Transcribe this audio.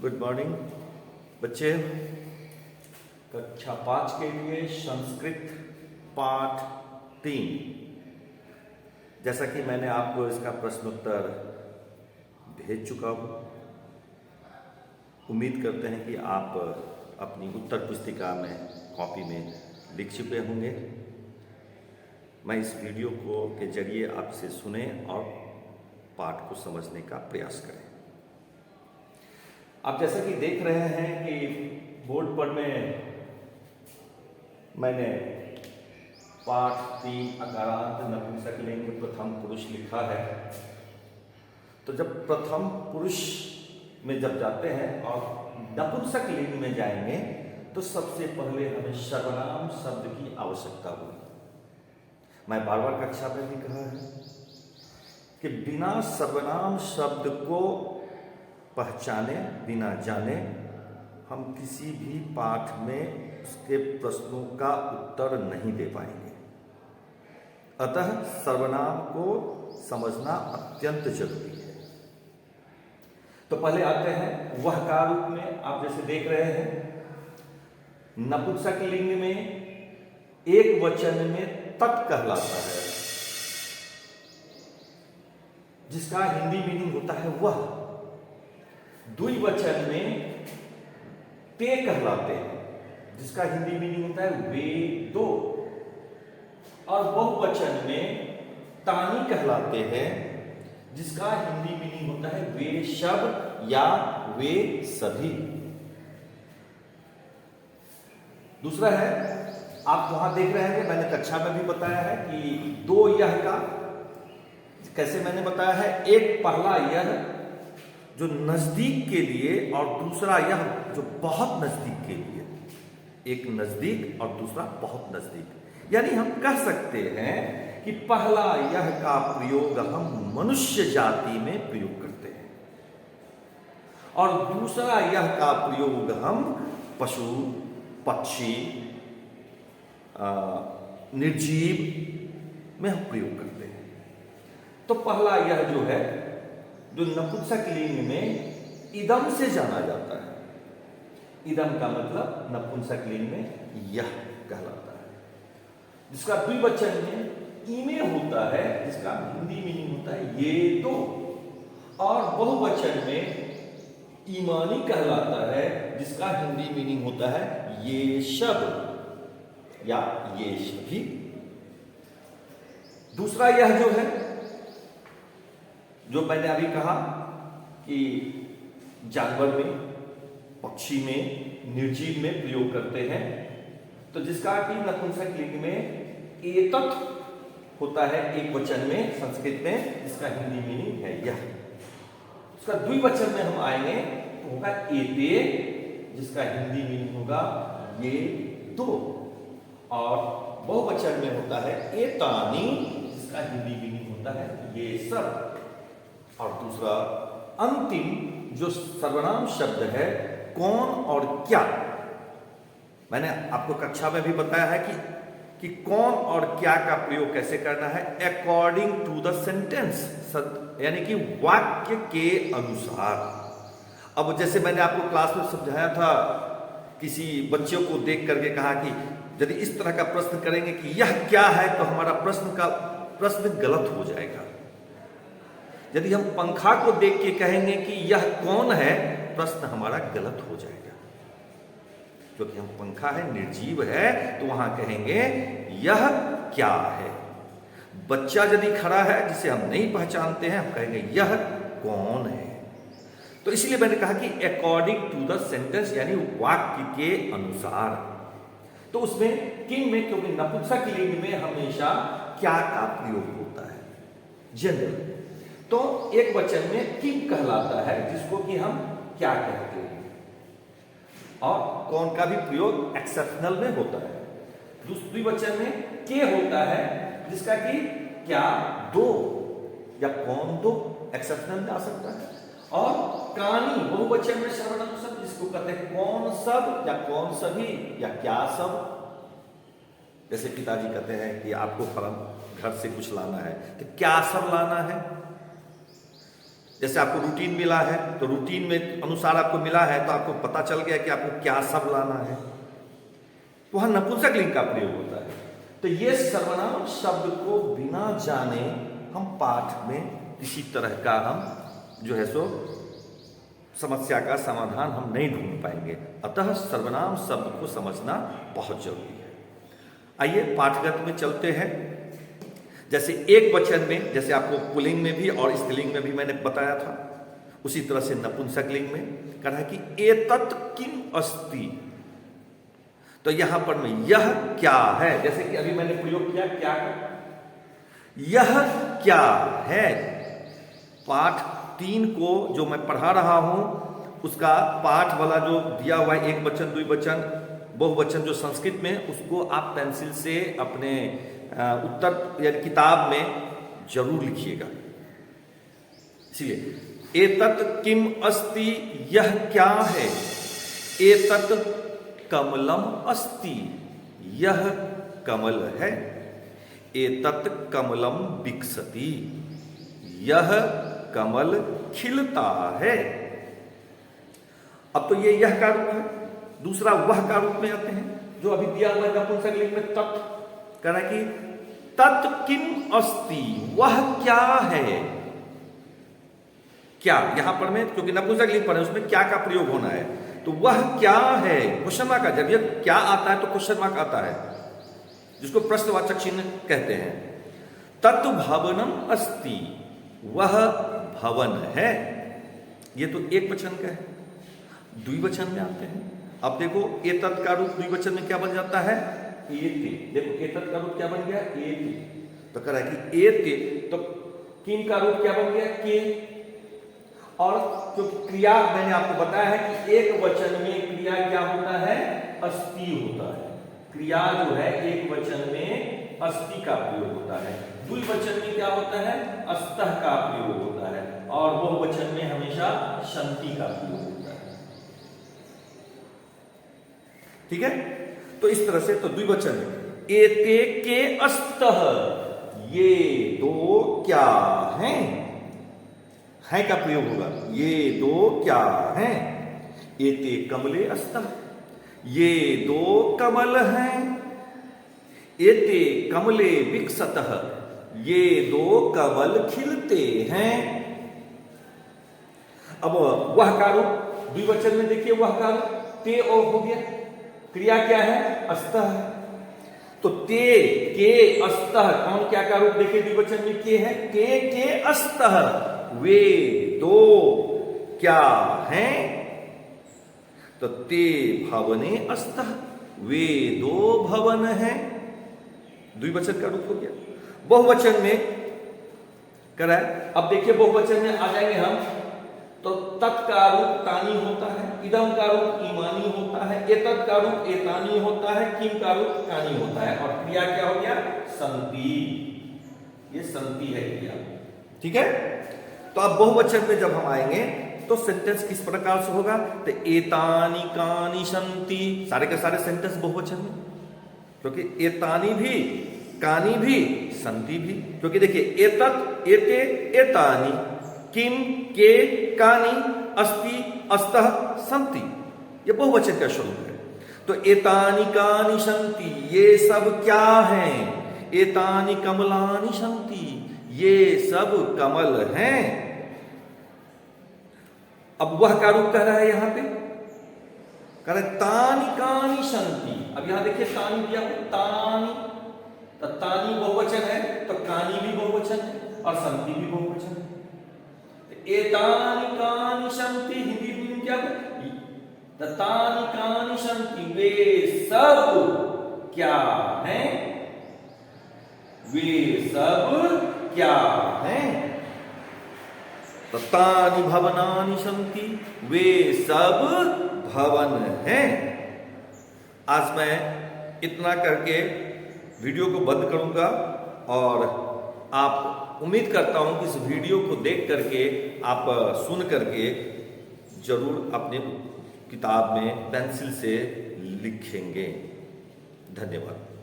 Good morning बच्चे। कक्षा 5 के लिए संस्कृत पाठ 3। जैसा कि मैंने आपको इसका प्रश्नोत्तर भेज चुका हूँ, उम्मीद करते हैं कि आप अपनी उत्तर पुस्तिका में कॉपी में लिख चुके होंगे। मैं इस वीडियो के जरिए आपसे सुने और पाठ को समझने का प्रयास करें। आप जैसा कि देख रहे हैं कि बोर्ड पर मैंने पाठ 3 अकारांत नपुंसकलिंग प्रथम पुरुष लिखा है। तो जब प्रथम पुरुष में जब जाते हैं और नपुंसकलिंग में जाएंगे तो सबसे पहले हमें सर्वनाम शब्द की आवश्यकता होगी। मैं बार बार कक्षा में भी कहा है कि बिना सर्वनाम शब्द को पहचाने, बिना जाने हम किसी भी पाठ में उसके प्रश्नों का उत्तर नहीं दे पाएंगे। अतः सर्वनाम को समझना अत्यंत जरूरी है। तो पहले आते हैं वह का रूप में। आप जैसे देख रहे हैं नपुंसकलिंग में एक वचन में तत् कहलाता है, जिसका हिंदी मीनिंग होता है वह। द्विवचन में ते कहलाते हैं, जिसका हिंदी मीनिंग होता है वे दो। और बहुवचन में तानी कहलाते हैं, जिसका हिंदी मीनिंग होता है वे सब या वे सभी। दूसरा है, आप वहां देख रहे हैं, मैंने कक्षा में भी बताया है कि दो यह का कैसे मैंने बताया है। एक पहला यह जो नजदीक के लिए और दूसरा यह जो बहुत नजदीक के लिए। एक नजदीक और दूसरा बहुत नजदीक। यानी हम कह सकते हैं कि पहला यह का प्रयोग हम मनुष्य जाति में प्रयोग करते हैं और दूसरा यह का प्रयोग हम पशु, पक्षी, निर्जीव में हम प्रयोग करते हैं। तो पहला यह जो है, जो नपुंसकलिंग में इदम से जाना जाता है। इदम का मतलब नपुंसकलिंग में यह कहलाता है। जिसका द्विवचन में इमे होता है, जिसका हिंदी मीनिंग होता है ये दो। और बहुवचन में ईमानी कहलाता है, जिसका हिंदी मीनिंग होता है ये सब या ये सभी। दूसरा यह जो है, जो मैंने अभी कहा कि जानवर में, पक्षी में, निर्जीव में प्रयोग करते हैं, तो जिसका कि नपुंसकलिंग में एतत् होता है एक वचन में संस्कृत में, जिसका हिंदी मीनिंग है यह। उसका द्विवचन में हम आएंगे तो होगा एते, जिसका हिंदी मीनिंग होगा ये दो। और बहुवचन में होता है एतानी, जिसका हिंदी मीनिंग होता है ये सब। और दूसरा अंतिम जो सर्वनाम शब्द है कौन और क्या, मैंने आपको कक्षा में भी बताया है कि कौन और क्या का प्रयोग कैसे करना है। अकॉर्डिंग टू द सेंटेंस, यानी कि वाक्य के अनुसार। अब जैसे मैंने आपको क्लास में समझाया था, किसी बच्चों को देख करके कहा कि यदि इस तरह का प्रश्न करेंगे कि यह क्या है, तो हमारा प्रश्न गलत हो जाएगा। यदि हम पंखा को देख के कहेंगे कि यह कौन है, प्रश्न हमारा गलत हो जाएगा। क्योंकि हम पंखा है, निर्जीव है, तो वहां कहेंगे यह क्या है। बच्चा यदि खड़ा है जिसे हम नहीं पहचानते हैं, हम कहेंगे यह कौन है। तो इसलिए मैंने कहा कि अकॉर्डिंग टू द सेंटेंस, यानी वाक्य के अनुसार। तो उसमें किंग में, क्योंकि नपुंसकलिंग में हमेशा क्या का प्रयोग होता है जनरल, तो एक वचन में किंग कहलाता है, जिसको कि हम क्या कहते हैं। और कौन का भी प्रयोग एक्सेप्शनल में होता है। दूसरी वचन में के होता है, जिसका कि क्या दो या कौन दो एक्सेप्शनल में आ सकता है। और कानी बहुवचन में सर्वनाम शब्द, जिसको कहते हैं कौन सब या कौन सभी या क्या सब। जैसे पिताजी कहते हैं कि आपको फलन घर से कुछ लाना है, तो क्या सब लाना है। जैसे आपको रूटीन मिला है तो रूटीन में अनुसार आपको मिला है तो आपको पता चल गया कि आपको क्या सब लाना है, तो वहां नपुंसकलिंग का प्रयोग होता है। तो ये सर्वनाम शब्द को बिना जाने हम पाठ में किसी तरह का हम जो है सो समस्या का समाधान हम नहीं ढूंढ पाएंगे। अतः सर्वनाम शब्द को समझना बहुत जरूरी है। आइए पाठगत में चलते हैं। जैसे एक वचन में, जैसे आपको पुल्लिंग में भी और स्त्रीलिंग में भी मैंने बताया था, उसी तरह से नपुंसकलिंग में कह रहा है कि एतत् किम अस्ति। तो यहां पर में यह क्या है, जैसे कि अभी मैंने प्रयोग किया क्या का, यह क्या है। पाठ 3 को जो मैं पढ़ा रहा हूं उसका पाठ वाला जो दिया हुआ है, एक वचन, द्विवचन, बहुवचन जो संस्कृत में, उसको आप पेंसिल से अपने उत्तर यानी किताब में जरूर लिखिएगा। इसलिए एतत् किम अस्ति, यह क्या है। एतत् कमलम अस्ति, यह कमल है। एतत् कमलम विकसति, यह कमल खिलता है। अब तो ये यह का रूप है। दूसरा वह का रूप में आते हैं जो अभी दिया हुआ है नपुंसकलिंग में, तत् कहना कि तत् किम अस्ति, वह क्या है। क्या यहां पर में क्योंकि नपुंसकलिंग पर है उसमें क्या का प्रयोग होना है, तो वह क्या है क्वेश्चन मार्क। जब यह क्या आता है तो क्वेश्चन मार्क आता है, जिसको प्रश्नवाचक चिन्ह कहते हैं। तत् भवनम अस्ति, वह भवन है। ये तो एक वचन का है। द्विवचन में आते हैं। अब देखो एतत् का रूप द्विवचन में क्या बन जाता है, एते। देखो एतत् का रूप क्या बन गया, एते। तो कह रहा है कि एते, तो किम का रूप क्या बन गया, के। और क्योंकि क्रिया मैंने आपको बताया है कि एक वचन में क्रिया क्या होता है, अस्ति होता है। क्रिया जो है एक वचन में अस्ति का प्रयोग होता है, द्विवचन में क्या होता है, अस्तः का प्रयोग होता है, और बहुवचन में हमेशा शंति का प्रयोग होता है। ठीक है, तो इस तरह से तो द्विवचन में एते के अस्तः, ये दो क्या हैं, है का प्रयोग होगा। ये दो क्या हैं। एते कमले अस्तः, ये दो कमल हैं। एते कमले विकसतः, ये दो कमल खिलते हैं। अब वह का रूप द्विवचन में देखिए, वह का रूप ते और हो गया। क्रिया क्या है, अस्तः। तो ते के अस्तः, कौन क्या का रूप देखिए द्विवचन में के है, के अस्तः, वे दो क्या हैं। तो ते भवने अस्तः, वे दो भवन हैं। द्विवचन का रूप हो गया। बहुवचन में करा है। अब देखिए बहुवचन में आ जाएंगे हम, तो तत् का रूप तानी होता है, इदम का रूप ईमानी होता है, एतत् का रूप एतानी होता है, किम का रूप कानी होता है, और क्रिया क्या हो गया, संति। ये संति है क्रिया। ठीक है, तो अब बहुवचन में जब हम आएंगे तो सेंटेंस किस प्रकार से होगा, तो एतानी कानी संति, सारे के सारे सेंटेंस बहुवचन में, क्योंकि एतानी भी, कानी भी, संति भी। क्योंकि देखिए एतत्, एते, एतानी, किम, के, कानी, अस्ति, अस्तः, संति, ये बहुवचन का स्वरूप है। तो एतानि कानि संति, ये सब क्या हैं। एतानि कमलानि संति, ये सब कमल हैं। अब वह का रूप कह रहा है यहां पे, कह रहा है तानि कानि संति। अब यहां देखिए तानि दिया, तानि, तो तानि बहुवचन है, तो कानी भी बहुवचन है, और संति भी बहुवचन है। एतानि कानि संति, हिंदी में क्या, तानि कानि संति, वे सब क्या हैं, वे सब क्या हैं। तानि भवनानि संति, वे सब भवन हैं। आज मैं इतना करके वीडियो को बंद करूंगा, और आप उम्मीद करता हूं कि इस वीडियो को देख करके आप सुन करके जरूर अपने किताब में पेंसिल से लिखेंगे। धन्यवाद।